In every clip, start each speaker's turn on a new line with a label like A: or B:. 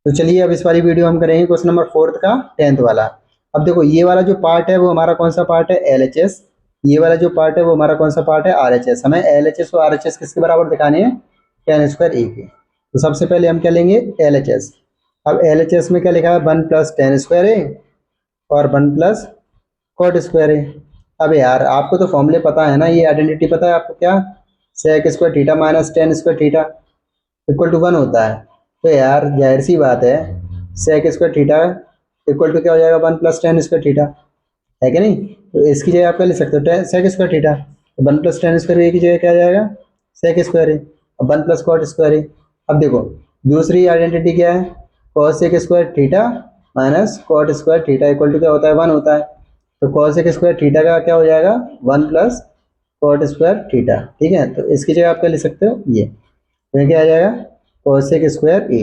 A: तो चलिए अब इस वाली वीडियो हम करेंगे क्वेश्चन नंबर 4 का 10th वाला। अब देखो ये वाला जो पार्ट है वो हमारा कौन सा पार्ट है, एलएचएस। ये वाला जो पार्ट है वो हमारा कौन सा पार्ट है, आरएचएस। हमें एलएचएस और आरएचएस किसके बराबर दिखाने हैं, टेन स्क्वायर ए के। तो सबसे पहले हम क्या लेंगे, एलएचएस। अब एलएचएस में क्या लिखा है, 1 प्लस टेन स्क्वायर ए और 1 प्लस कॉट स्क्वायर ए। अब यार आपको तो फॉर्मूले पता है ना, ये आइडेंटिटी पता है आपको, क्या sec square theta minus tan square theta equal to 1 होता है। तो यार जाहिर सी बात है, sec square theta equal to क्या हो जाएगा, 1 प्लस टेन स्क्वायर थीटा, है कि नहीं। तो इसकी जगह आप क्या लिख सकते हो, सेक स्क्वायर थीटा। तो 1 प्लस टेन स्क्वायर ए की जगह क्या आ जाएगा, सेक स्क्वायर ए। अब 1 प्लस कॉट स्क्वायर ए। अब देखो दूसरी आइडेंटिटी क्या है, cosec square theta minus cot square theta equal to क्या होता है, 1 होता है। तो कॉसेक स्क्वायर थीटा का क्या हो जाएगा, 1 प्लस कॉट स्क्वायर थीटा। ठीक है, तो इसकी जगह आप क्या लिख सकते हो, ये तो क्या आ जाएगा, कॉसेक स्क्वायर ए।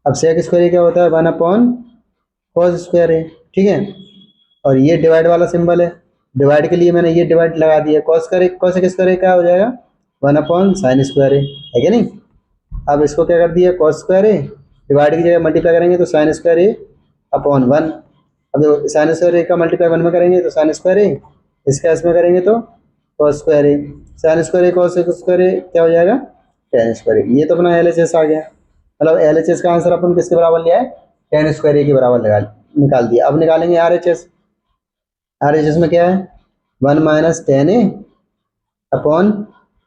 A: अब सेक स्क्वायर ए क्या होता है, 1 अपॉन कॉस स्क्वायर ए। ठीक है, और ये डिवाइड वाला सिंबल है, डिवाइड के लिए मैंने ये डिवाइड लगा दिया। कॉस करे कॉसेक स्क्वायर ए क्या हो जाएगा, 1 अपॉन साइन स्क्वायर ए, है क्या नहीं। अब इसको क्या कर दिया, कॉस स्क्वायर ए, डिवाइड की जगह मल्टीप्लाई करेंगे तो साइन स्क्वायर ए अपॉन 1। अब देखो साइन स्क्वायर ए का मल्टीप्लाई 1 में करेंगे तो साइन स्क्वायर ए, इसका इसमें करेंगे तो कॉस स्क्वायर ए। साइन स्क्वायर ए कॉस स्क्वायर ए क्या हो जाएगा, टेन स्क्वायर ए। ये तो अपना एलएचएस आ गया। मतलब एलएचएस का आंसर अपन किसके बराबर लिया है, टेन स्क्वायर ए के बराबर लगा निकाल दिया। अब निकालेंगे आरएचएस। आरएचएस में क्या है, 1 minus tan A upon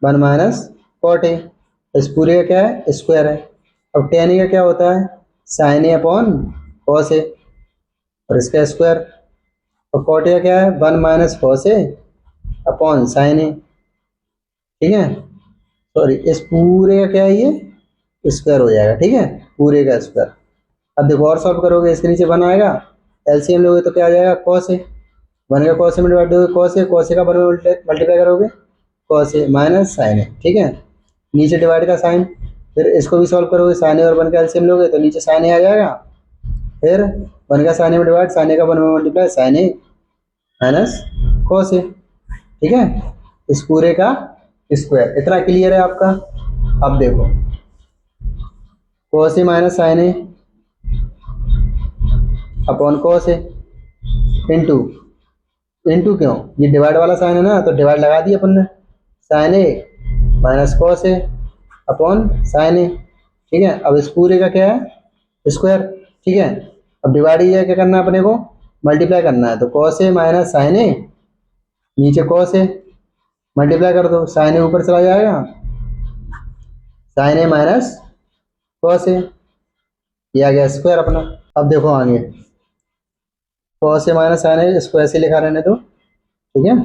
A: 1 minus cot A. इस पूरे का क्या है, स्क्वायर है। अब टेन ए का क्या होता है, sign A upon cos A और इसका स्क्वायर। और कॉट ए का क्या है, 1 minus cos A upon sine ए। ठीक है, सॉरी इस पूरे का क्या है, ये स्क्वायर हो जाएगा। ठीक है, पूरे का स्क्वायर। अब देखो और सॉल्व करोगे, इसके नीचे 1 आएगा, एलसीएम लोगे तो क्या आ जाएगा, कॉस ए। 1 का कॉस ए में डिवाइड दोगे कॉस ए, कॉस ए का 1 में मल्टीप्लाई करोगे कॉस ए माइनस साइन ए। ठीक है, नीचे डिवाइड का साइन, फिर इसको भी सॉल्व करोगे, साइन ए और 1 का एलसीएम लोगे तो नीचे साइन ए आ जाएगा। फिर 1 का साइन ए में डिवाइड, साइन ए का 1 में multiply, sign A minus cos A. ठीक है, इस पूरे का स्क्वायर। इतना क्लियर है आपका। अब देखो cos A minus sign A upon cos A into into क्यों, ये डिवाइड वाला साइन है ना, तो डिवाइड लगा दिया अपन ने, sign A minus cos A upon sine ए। ठीक है, अब इस पूरे का क्या है, स्क्वायर। ठीक है, अब डिवाइड ये क्या करना है अपने को, मल्टीप्लाई करना है। तो कॉस ए माइनस साइन ए, नीचे कॉस ए, मल्टीप्लाई कर दो, साइन ए ऊपर चला जाएगा, sign A minus cos A, ये आ गया स्क्वायर अपना। अब देखो आगे, कॉस ए माइनस साइन ए, इसको ऐसे लिखा रहने दो। ठीक है,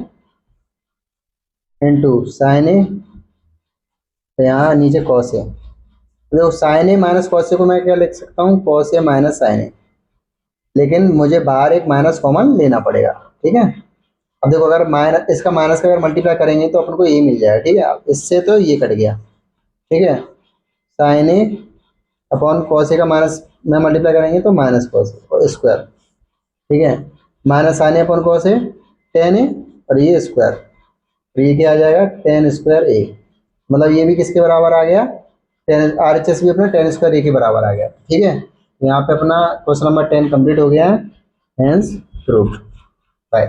A: इंटू साइन ए, यहाँ नीचे कॉस ए। देखो sign A minus cos A को मैं क्या लिख सकता हूँ, कॉस ए माइनस साइन ए, लेकिन मुझे बाहर एक माइनस कॉमन लेना पड़ेगा। ठीक है, अब देखो अगर माइनस, इसका माइनस का अगर मल्टीप्लाई करेंगे तो अपन को ये मिल जाएगा। ठीक है, अब इससे तो ये कट गया। ठीक है, sign A upon cos A का माइनस में मल्टीप्लाई करेंगे तो माइनस कॉस ए स्क्वायर। ठीक है, minus sign A upon cos A, ten ए और ये स्क्वायर, तो ये क्या आ जाएगा, टेन स्क्वायर ए। मतलब ये भी किसके बराबर आ गया, टेन, आरएचएस भी अपना टेन स्क्वायर ए के बराबर आ गया। ठीक है, यहाँ पे अपना क्वेश्चन नंबर 10 कंप्लीट हो गया है। Hence proved. बाय।